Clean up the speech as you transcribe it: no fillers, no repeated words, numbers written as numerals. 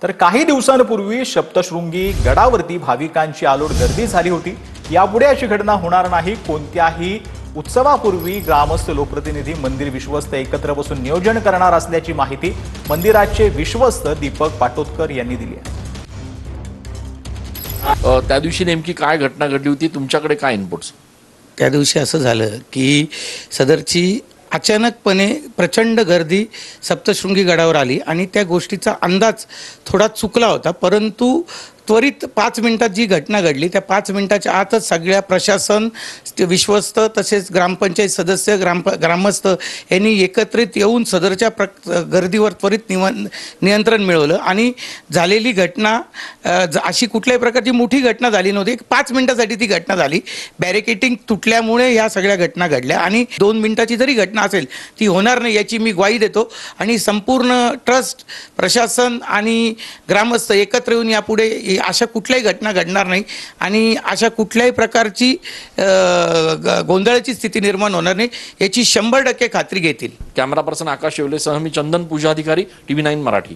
तर काही दिवसांपूर्वी सप्तशृंगी गडावरती भाविकांची आलोट गर्दी झाली होती। यापुढे अशी घटना होणार नाही। कोणत्याही उत्सवापूर्वी ग्रामस्थ लोकप्रतिनिधी मंदिर विश्वस्त एकत्र बसून नियोजन करणार असल्याची माहिती मंदिराचे विश्वस्त दीपक पाटोदकर यांनी दिली आहे। त्या दिवशी नेमकी काय घटना घडली होती, तुमच्याकडे काय इनपुट्स? त्या दिवशी असं झालं की सदरची अचानकपणे प्रचंड गर्दी सप्तशृंगी गडावर आली आणि त्या गोष्टीचा अंदाज थोडा चुकला होता, परंतु त्वरित 5 मिनिटात जी घटना घडली त्या 5 मिनिटाच्या आतच सगळ्या प्रशासन, विश्वस्त तसेच ग्रामपंचायत सदस्य, ग्रामस्थ यांनी एकत्रित येऊन सदरच्या गर्दीवर त्वरित नियंत्रण मिळवलं आणि झालेली घटना अशी कुठल्याही प्रकारची मोठी घटना झाली नव्हती। 5 मिनिटासाठी ती घटना झाली। बॅरिकेटिंग तुटल्यामुळे ह्या सगळ्या घटना घडल्या आणि 2 मिनिटाची जरी घटना असेल ती होणार नाही याची मी ग्वाही देतो आणि संपूर्ण ट्रस्ट, प्रशासन आणि ग्रामस्थ एकत्र येऊन यापुढे अशा कुठल्याही घटना घडणार नाही आणि अशा कुठल्याही प्रकारची गोंधळाची स्थिती निर्माण होणार नाही याची 100% खात्री घेतील। कॅमेरा पर्सन आकाश येवलेसह मी चंदन पूजा अधिकारी, TV9 मराठी।